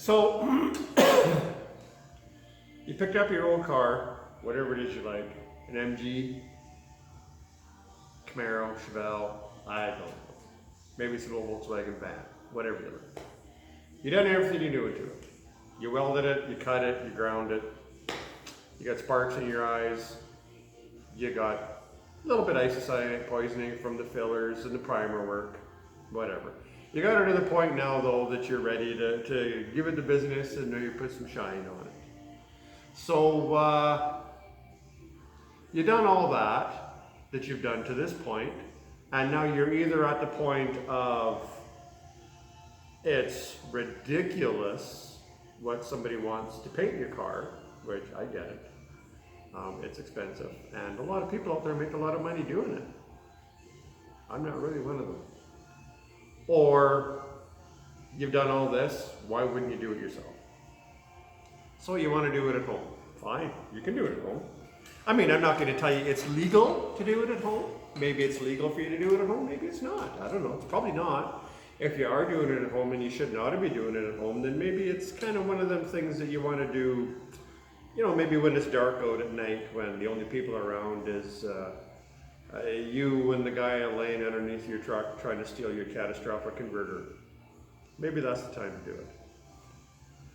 So you picked up your old car, whatever it is you like, an MG, Camaro, Chevelle, I don't know. Maybe it's an old Volkswagen van, whatever you like. You done everything you knew to it. You welded it, you cut it, you ground it. You got sparks in your eyes. You got a little bit of isocyanate poisoning from the fillers and the primer work, whatever. You got it to the point now though that you're ready to give it the business and you put some shine on it. So you've done all that you've done to this point, and now you're either at the point of it's ridiculous what somebody wants to paint your car, which I get it. It's expensive, and a lot of people out there make a lot of money doing it. I'm not really one of them. Or you've done all this, why wouldn't you do it yourself? So you want to do it at home. Fine, you can do it at home. I mean, I'm not going to tell you it's legal to do it at home. Maybe it's legal for you to do it at home, maybe it's not. I don't know, it's probably not. If you are doing it at home and you should not be doing it at home, then maybe it's kind of one of them things that you want to do, you know, maybe when it's dark out at night, when the only people around is you and the guy laying underneath your truck trying to steal your catastrophic converter. Maybe that's the time to do it.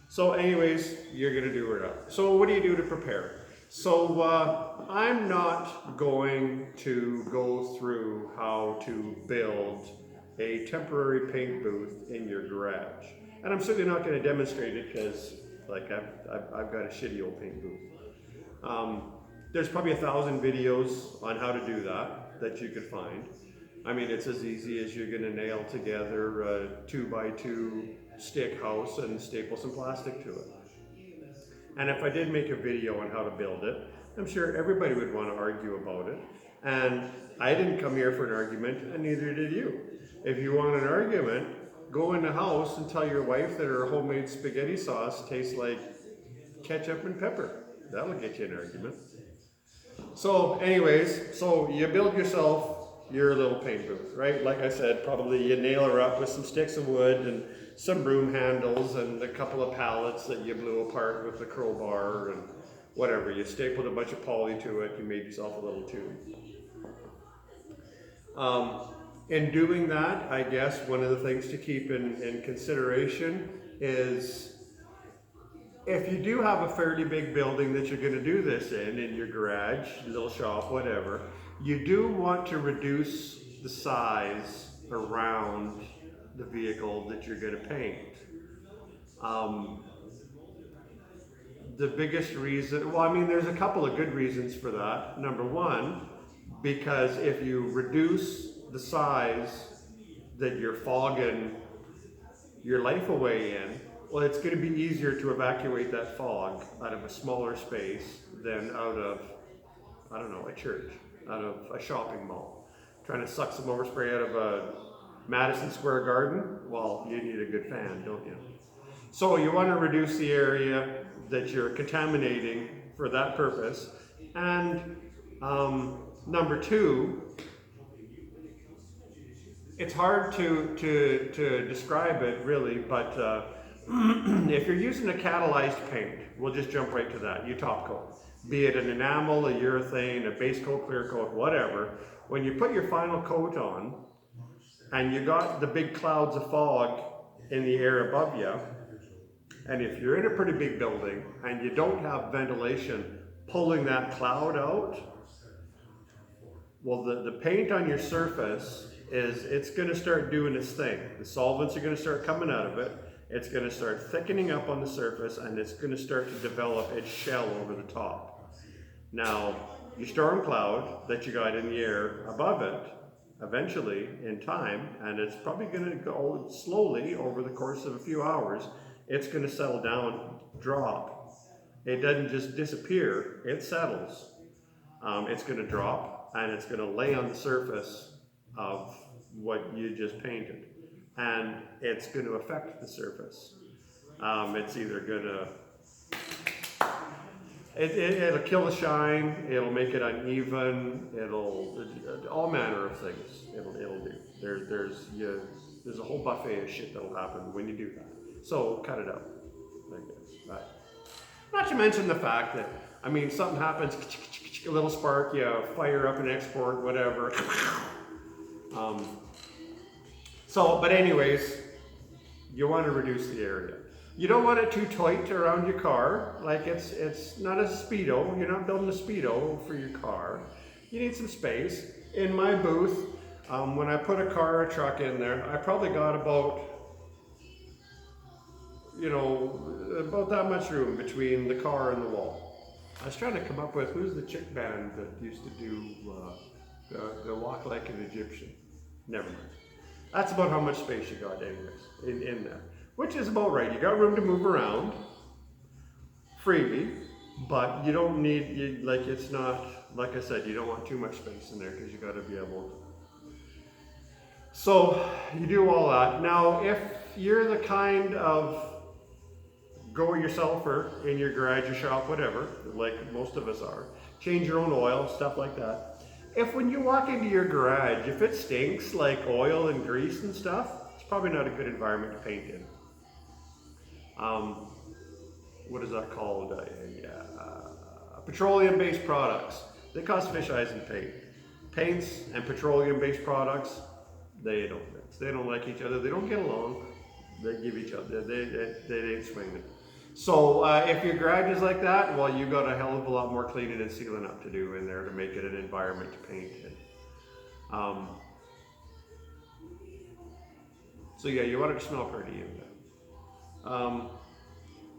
So anyways, you're going to do it up. So what do you do to prepare? So I'm not going to go through how to build a temporary paint booth in your garage. And I'm certainly not going to demonstrate it because like I've got a shitty old paint booth. There's probably 1,000 videos on how to do that you could find. I mean, it's as easy as you're going to nail together a 2x2 stick house and staple some plastic to it. And if I did make a video on how to build it, I'm sure everybody would want to argue about it. And I didn't come here for an argument, and neither did you. If you want an argument, go in the house and tell your wife that her homemade spaghetti sauce tastes like ketchup and pepper. That'll get you an argument. So anyways, so you build yourself your little paint booth, right? Like I said, probably you nail her up with some sticks of wood and some broom handles and a couple of pallets that you blew apart with the crowbar and whatever. You stapled a bunch of poly to it, you made yourself a little tube. In doing that, I guess one of the things to keep in consideration is if you do have a fairly big building that you're going to do this in your garage, little shop, whatever, you do want to reduce the size around the vehicle that you're going to paint. The biggest reason, well, I mean, there's a couple of good reasons for that. Number one, because if you reduce the size that you're fogging your life away in, well, it's going to be easier to evacuate that fog out of a smaller space than out of, I don't know, a church, out of a shopping mall. Trying to suck some overspray out of a Madison Square Garden, well, you need a good fan, don't you? So you want to reduce the area that you're contaminating for that purpose. And number two, it's hard to describe it really, but if you're using a catalyzed paint, we'll just jump right to that. You top coat, be it an enamel, a urethane, a base coat, clear coat, whatever. When you put your final coat on, and you got the big clouds of fog in the air above you, and if you're in a pretty big building and you don't have ventilation pulling that cloud out, well, the paint on your surface it's going to start doing its thing. The solvents are going to start coming out of it. It's going to start thickening up on the surface, and it's going to start to develop its shell over the top. Now, your storm cloud that you got in the air above it, eventually in time, and it's probably going to go slowly over the course of a few hours, it's going to settle down, drop. It doesn't just disappear, it settles. It's going to drop, and it's going to lay on the surface of what you just painted, and it's going to affect the surface. It's either going to it'll kill the shine, it'll make it uneven, it'll all manner of things it'll do. There's a whole buffet of shit that'll happen when you do that. So cut it out. I guess. But not to mention the fact that, I mean, something happens, a little spark, you fire up an export, whatever. But anyways, you want to reduce the area. You don't want it too tight around your car. Like it's not a Speedo. You're not building a Speedo for your car. You need some space. In my booth, when I put a car or a truck in there, I probably got about, about that much room between the car and the wall. I was trying to come up with, who's the chick band that used to do the Walk Like an Egyptian? Never mind. That's about how much space you got anyways in there, which is about right. You got room to move around freely, but you don't need, it's not, like I said, you don't want too much space in there because you got to be able to. So you do all that. Now, if you're the kind of go-yourselfer in your garage or shop, whatever, like most of us are, change your own oil, stuff like that. If when you walk into your garage, if it stinks like oil and grease and stuff, it's probably not a good environment to paint in. What is that called? Petroleum-based products. They cause fish eyes in paint. Paints and petroleum-based products, they don't mix. They don't like each other. They don't get along. They give each other, they ain't swinging. So if your garage is like that, well, you got a hell of a lot more cleaning and sealing up to do in there to make it an environment to paint in. So yeah, you want it to smell pretty in there.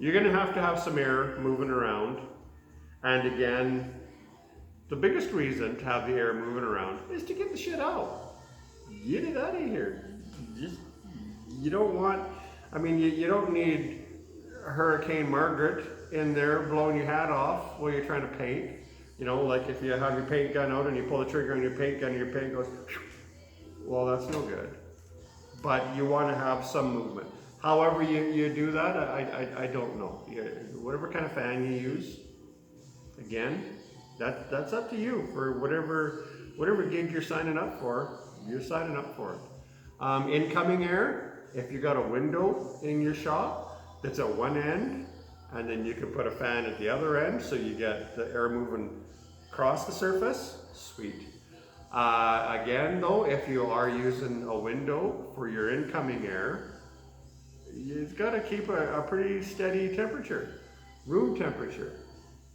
You're gonna have to have some air moving around. And again, the biggest reason to have the air moving around is to get the shit out. Get it out of here. You don't want, you don't need Hurricane Margaret in there blowing your hat off while you're trying to paint. Like if you have your paint gun out and you pull the trigger on your paint gun and your paint goes, well, that's no good. But you want to have some movement. However you do that, I don't know. Whatever kind of fan you use, again, that's up to you for whatever gig you're signing up for. You're signing up for it. Incoming air, if you got a window in your shop that's at one end, and then you can put a fan at the other end so you get the air moving across the surface, sweet. Again though, if you are using a window for your incoming air, you've got to keep a pretty steady temperature, room temperature.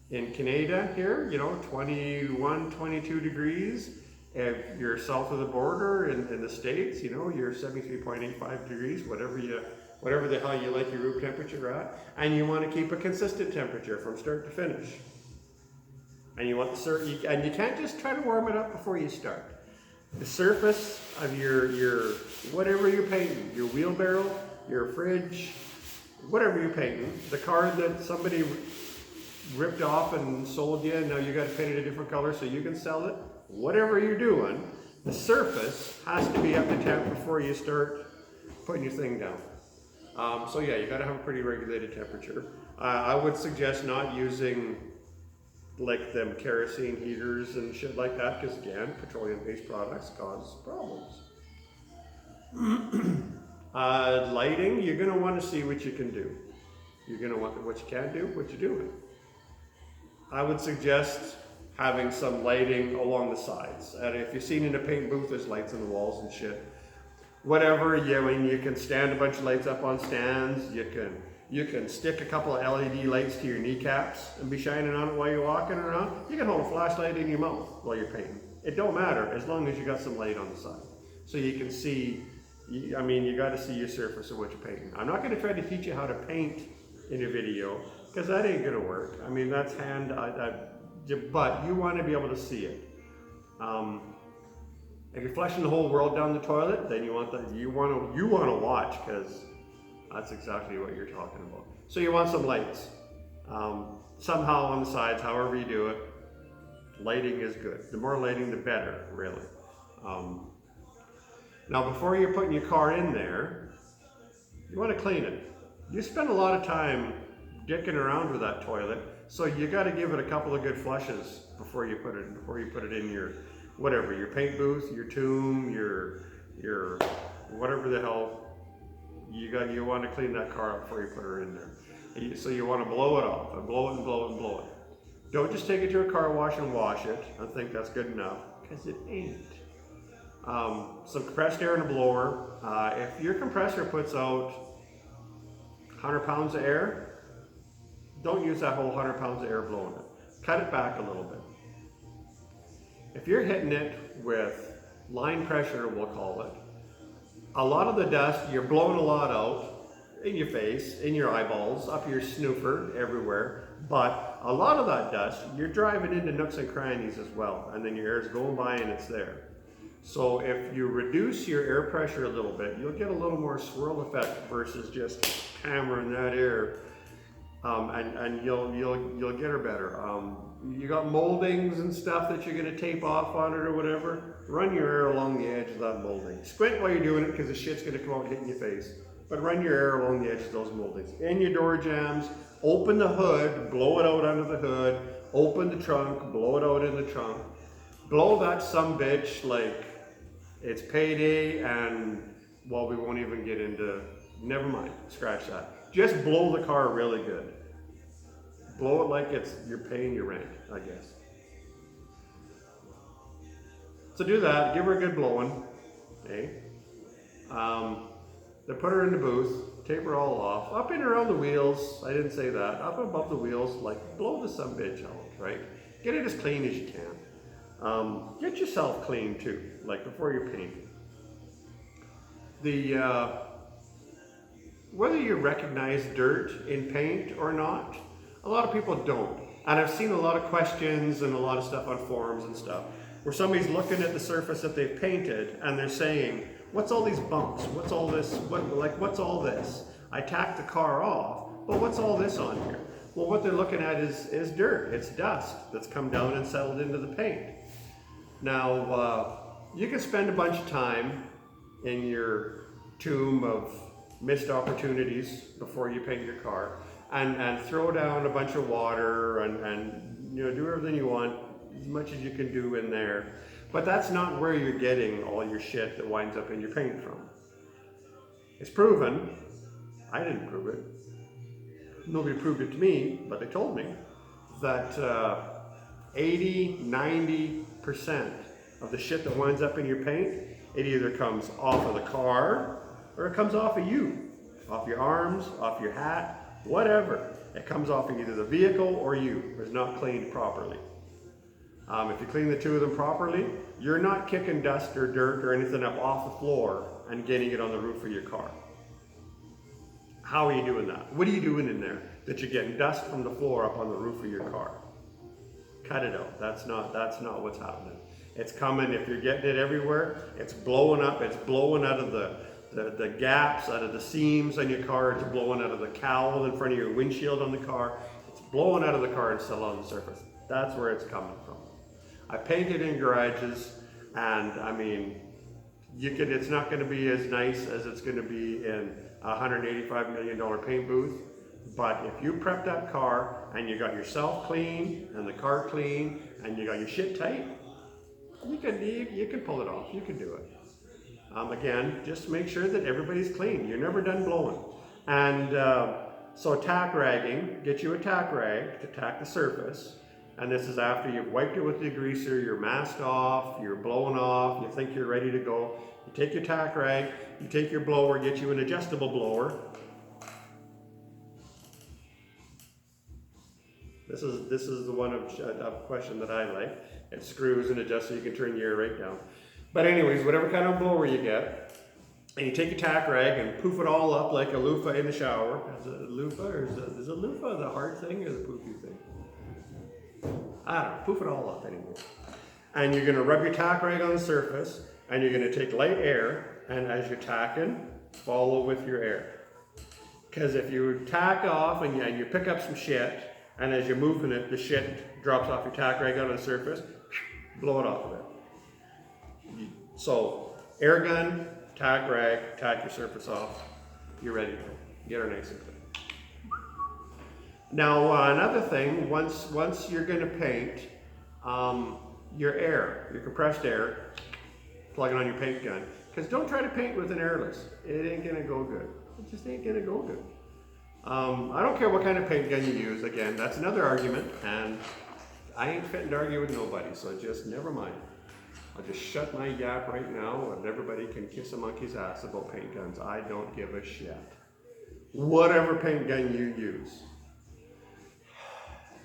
In Canada here, 21, 22 degrees. If you're south of the border in the States, you're 73.85 degrees, whatever the hell you like your room temperature at. And you want to keep a consistent temperature from start to finish. And you can't just try to warm it up before you start. The surface of your whatever you're painting, your wheelbarrow, your fridge, whatever you're painting, the car that somebody ripped off and sold you, and now you got to paint it a different color so you can sell it. Whatever you're doing, the surface has to be up to temp before you start putting your thing down. So yeah, you got to have a pretty regulated temperature. I would suggest not using like them kerosene heaters and shit like that, because again, petroleum-based products cause problems. Lighting, you're going to want to see what you can do. You're going to want what you can do, what you're doing. I would suggest having some lighting along the sides. And if you've seen in a paint booth, there's lights on the walls and shit. Whatever, you can stand a bunch of lights up on stands. You can stick a couple of LED lights to your kneecaps and be shining on it while you're walking around. You can hold a flashlight in your mouth while you're painting. It don't matter as long as you got some light on the side. So you can see, you got to see your surface of what you're painting. I'm not going to try to teach you how to paint in a video, because that ain't gonna work. That's hand, but you want to be able to see it. If you're flushing the whole world down the toilet, then you want to watch, because that's exactly what you're talking about. So you want some lights, somehow on the sides, however you do it. Lighting is good. The more lighting, the better, really. Now, before you're putting your car in there, you want to clean it. You spend a lot of time dicking around with that toilet, so you got to give it a couple of good flushes before you put it in your whatever, your paint booth, your tomb, your whatever the hell you want to clean that car up before you put her in there. So you want to blow it off, and blow it and blow it and blow it. Don't just take it to a car wash and wash it and think that's good enough, because it ain't. Some compressed air in a blower. If your compressor puts out 100 pounds of air, don't use that whole 100 pounds of air blowing it. Cut it back a little bit. If you're hitting it with line pressure, we'll call it, a lot of the dust, you're blowing a lot out in your face, in your eyeballs, up your snoofer, everywhere. But a lot of that dust, you're driving into nooks and crannies as well. And then your air's going by and it's there. So if you reduce your air pressure a little bit, you'll get a little more swirl effect versus just hammering that air. And you'll get her better. You got moldings and stuff that you're going to tape off on it or whatever. Run your air along the edge of that molding. Squint while you're doing it because the shit's going to come out and hit in your face. But run your air along the edge of those moldings. In your door jambs, open the hood, blow it out under the hood. Open the trunk, blow it out in the trunk. Blow that sumbitch like it's payday, and well, we won't even get into, never mind, scratch that. Just blow the car really good. Blow it like you're paying your rent, I guess. So do that, give her a good blowing, eh? Then put her in the booth, tape her all off, up and around the wheels, I didn't say that, up above the wheels, like blow the sumbitch out, right? Get it as clean as you can. Get yourself clean too, like before you're painting. Whether you recognize dirt in paint or not, a lot of people don't. And I've seen a lot of questions and a lot of stuff on forums and stuff, where somebody's looking at the surface that they've painted and they're saying, what's all these bumps? What's all this? What's all this? I tacked the car off, but what's all this on here? Well, what they're looking at is dirt. It's dust that's come down and settled into the paint. Now, you can spend a bunch of time in your tomb of missed opportunities before you paint your car and throw down a bunch of water and do everything you want, as much as you can do in there. But that's not where you're getting all your shit that winds up in your paint from. It's proven. I didn't prove it. Nobody proved it to me, but they told me that 80–90% of the shit that winds up in your paint, it either comes off of the car or it comes off of you, off your arms, off your hat, whatever. It comes off of either the vehicle or you. It's not cleaned properly. If you clean the two of them properly, you're not kicking dust or dirt or anything up off the floor and getting it on the roof of your car. How are you doing that? What are you doing in there that you're getting dust from the floor up on the roof of your car? Cut it out. That's not what's happening. It's coming. If you're getting it everywhere, it's blowing up. It's blowing out of the gaps, out of the seams on your car. It's blowing out of the cowl in front of your windshield on the car. It's blowing out of the car and still on the surface. That's where it's coming from. I painted in garages, and I mean, it's not going to be as nice as it's going to be in a $185 million paint booth. But if you prep that car and you got yourself clean and the car clean and you got your shit tight, you can pull it off. You can do it. Again, just make sure that everybody's clean. You're never done blowing. And so tack ragging, get you a tack rag to tack the surface. And this is after you've wiped it with the degreaser, you're masked off, you're blowing off, you think you're ready to go. You take your tack rag, you take your blower, get you an adjustable blower. This is the one of question that I like. It screws and adjusts so you can turn your air right down. But anyways, whatever kind of blower you get, and you take your tack rag and poof it all up like a loofah in the shower. Is it a loofah or is a loofah the hard thing or the poofy thing? I don't know, poof it all up anymore. And you're gonna rub your tack rag on the surface and you're gonna take light air, and as you're tacking, follow with your air. Because if you tack off and you pick up some shit, and as you're moving it, the shit drops off your tack rag onto the surface, blow it off of it. So, air gun, tack rag, tack your surface off, you're ready to go. Get her nice and clean. Now, another thing, once you're going to paint, your compressed air, plug it on your paint gun. Because don't try to paint with an airless. It ain't going to go good. It just ain't going to go good. I don't care what kind of paint gun you use. Again, that's another argument, and I ain't fitting to argue with nobody, so just never mind. I'll just shut my yap right now, and everybody can kiss a monkey's ass about paint guns. I don't give a shit. Whatever paint gun you use.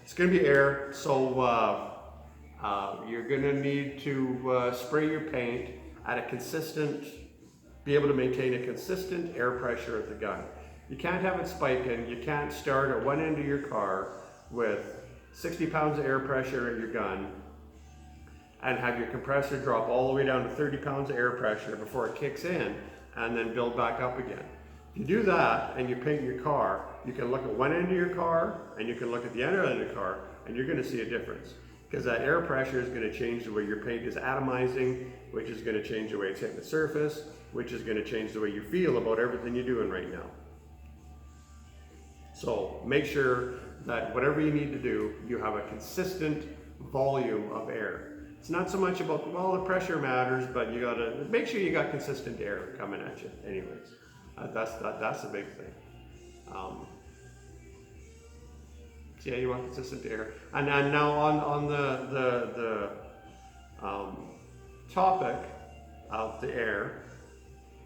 It's going to be air, so you're going to need to spray your paint at a consistent, be able to maintain a consistent air pressure at the gun. You can't have it spiking. You can't start at one end of your car with 60 pounds of air pressure at your gun and have your compressor drop all the way down to 30 pounds of air pressure before it kicks in and then build back up again. If you do that and you paint your car, you can look at one end of your car and you can look at the other end of the car, and you're going to see a difference. Because that air pressure is going to change the way your paint is atomizing, which is going to change the way it's hitting the surface, which is going to change the way you feel about everything you're doing right now. So make sure that whatever you need to do, you have a consistent volume of air. It's not so much about, well, the pressure matters, but you got to make sure you got consistent air coming at you anyways. That's the big thing. So yeah, you want consistent air. And now on the topic of the air,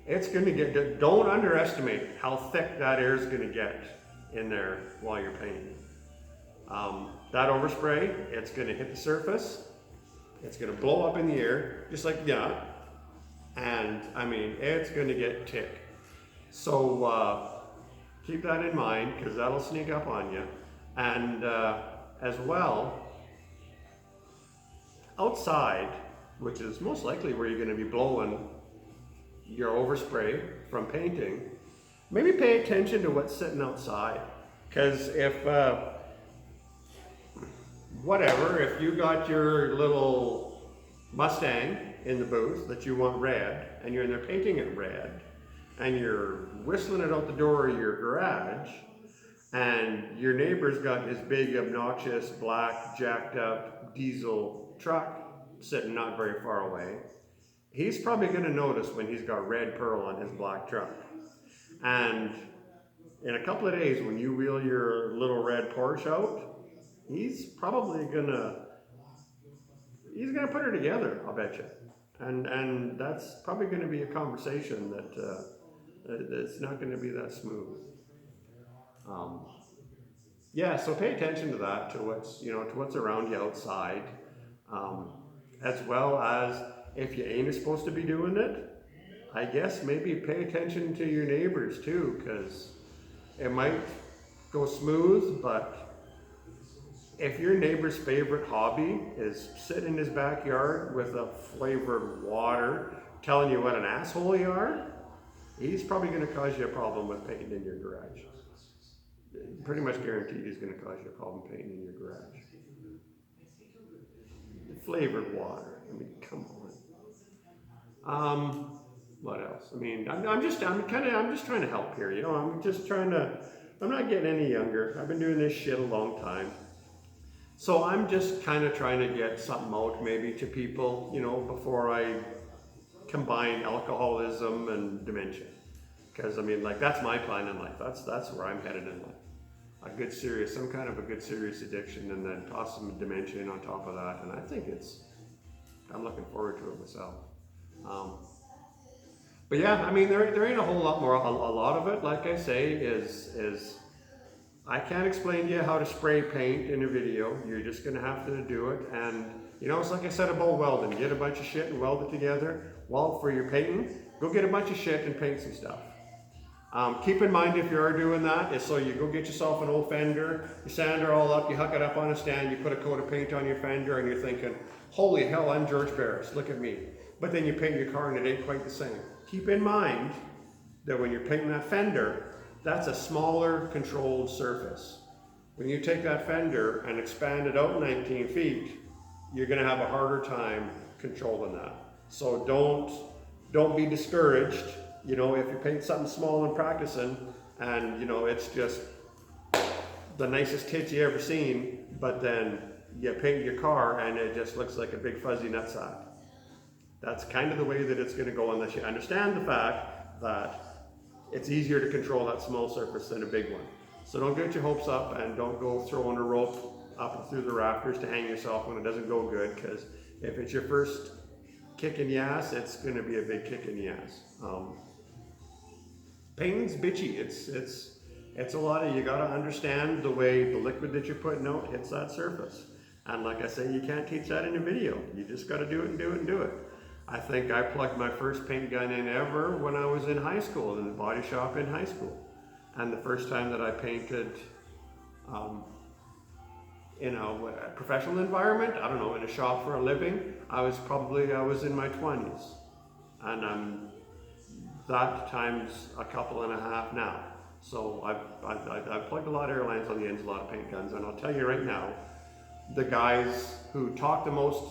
it's going to get, don't underestimate how thick that air is going to get in there while you're painting. That overspray, it's going to hit the surface. It's going to blow up in the air, just like that. And I mean, it's going to get thick. So keep that in mind, because that'll sneak up on you. And as well, outside, which is most likely where you're going to be blowing your overspray from painting, maybe pay attention to what's sitting outside. Because if, if you got your little Mustang in the booth that you want red, and you're in there painting it red, and you're whistling it out the door of your garage, and your neighbor's got his big, obnoxious, black, jacked up diesel truck sitting not very far away, he's probably going to notice when he's got red pearl on his black truck. And in a couple of days, when you wheel your little red Porsche out, he's probably gonna put her together, I'll bet you. And that's probably going to be a conversation that it's not going to be that smooth. Yeah, so pay attention to that, to what's around you outside, as well as if you ain't supposed to be doing it, I guess maybe pay attention to your neighbors too, because it might go smooth, but if your neighbor's favorite hobby is sitting in his backyard with a flavored water telling you what an asshole you are, he's probably going to cause you a problem with painting in your garage. Pretty much guaranteed he's going to cause you a problem painting in your garage. Flavored water. I mean, come on. What else? I mean, I'm just trying to help here. I'm not getting any younger. I've been doing this shit a long time. So I'm just kind of trying to get something out maybe to people, before I combine alcoholism and dementia. Because I mean, like, that's my plan in life. That's where I'm headed in life. Some kind of a good serious addiction, and then toss some dementia in on top of that. And I think I'm looking forward to it myself. But yeah, I mean, there ain't a whole lot more. A lot of it, like I say, is I can't explain to you how to spray paint in a video. You're just going to have to do it. And, it's like I said about welding. Get a bunch of shit and weld it together. Well, for your painting, go get a bunch of shit and paint some stuff. Keep in mind, if you are doing that, is so you go get yourself an old fender, you sand her all up, you hook it up on a stand, you put a coat of paint on your fender, and you're thinking, holy hell, I'm George Barris, look at me. But then you paint your car and it ain't quite the same. Keep in mind that when you're painting that fender, that's a smaller controlled surface. When you take that fender and expand it out 19 feet, you're going to have a harder time controlling that. So don't be discouraged. If you paint something small and practicing, and it's just the nicest tits you ever seen, but then you paint your car and it just looks like a big fuzzy nutsack. That's kind of the way that it's going to go, unless you understand the fact that it's easier to control that small surface than a big one. So don't get your hopes up and don't go throwing a rope up and through the rafters to hang yourself when it doesn't go good, because if it's your first kick in the ass, it's going to be a big kick in the ass. Painting's bitchy. It's a lot of, you got to understand the way the liquid that you're putting out hits that surface. And like I say, you can't teach that in a video. You just got to do it and do it and do it. I think I plugged my first paint gun in ever when I was in high school, in the body shop in high school. And the first time that I painted in a professional environment, I don't know, in a shop for a living, I was in my 20s. And that times a couple and a half now. So I've plugged a lot of airlines on the ends, a lot of paint guns, and I'll tell you right now, the guys who talk the most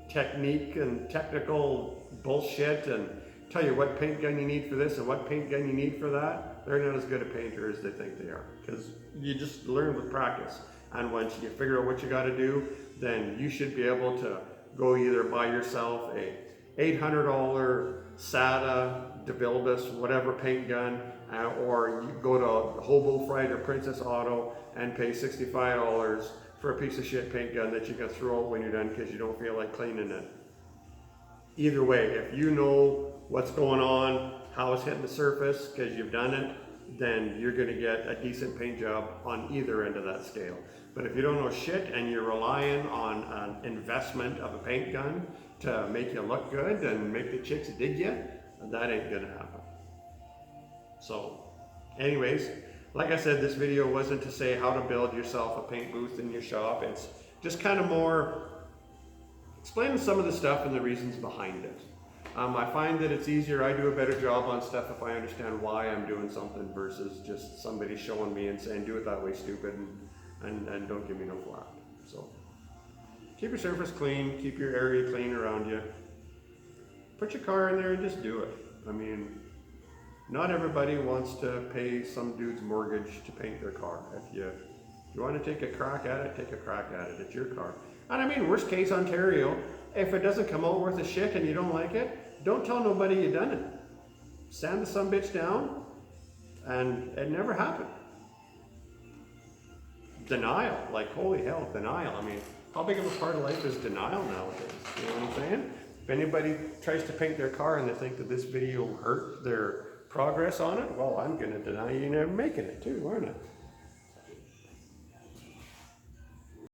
technique and technical bullshit and tell you what paint gun you need for this and what paint gun you need for that, they're not as good a painter as they think they are, because you just learn with practice. And once you figure out what you got to do, then you should be able to go either buy yourself a $800 SATA, DeVilbiss, whatever paint gun, or you go to Hobo Fright or Princess Auto and pay $65 for a piece of shit paint gun that you can throw out when you're done because you don't feel like cleaning it. Either way, if you know what's going on, how it's hitting the surface because you've done it, then you're going to get a decent paint job on either end of that scale. But if you don't know shit and you're relying on an investment of a paint gun to make you look good and make the chicks dig you, that ain't going to happen. So anyways, like I said, this video wasn't to say how to build yourself a paint booth in your shop. It's just kind of more explaining some of the stuff and the reasons behind it. I find that it's easier, I do a better job on stuff if I understand why I'm doing something versus just somebody showing me and saying, do it that way, stupid, and don't give me no flack. So keep your surface clean, keep your area clean around you. Put your car in there and just do it. I mean, not everybody wants to pay some dude's mortgage to paint their car. If you want to take a crack at it, take a crack at it. It's your car. And I mean, worst case, Ontario, if it doesn't come out worth a shit and you don't like it, don't tell nobody you done it. Sand the sumbitch down, and it never happened. Denial, like holy hell, denial. I mean, how big of a part of life is denial nowadays? You know what I'm saying? If anybody tries to paint their car and they think that this video hurt their progress on it, well, I'm going to deny you never making it too, aren't I?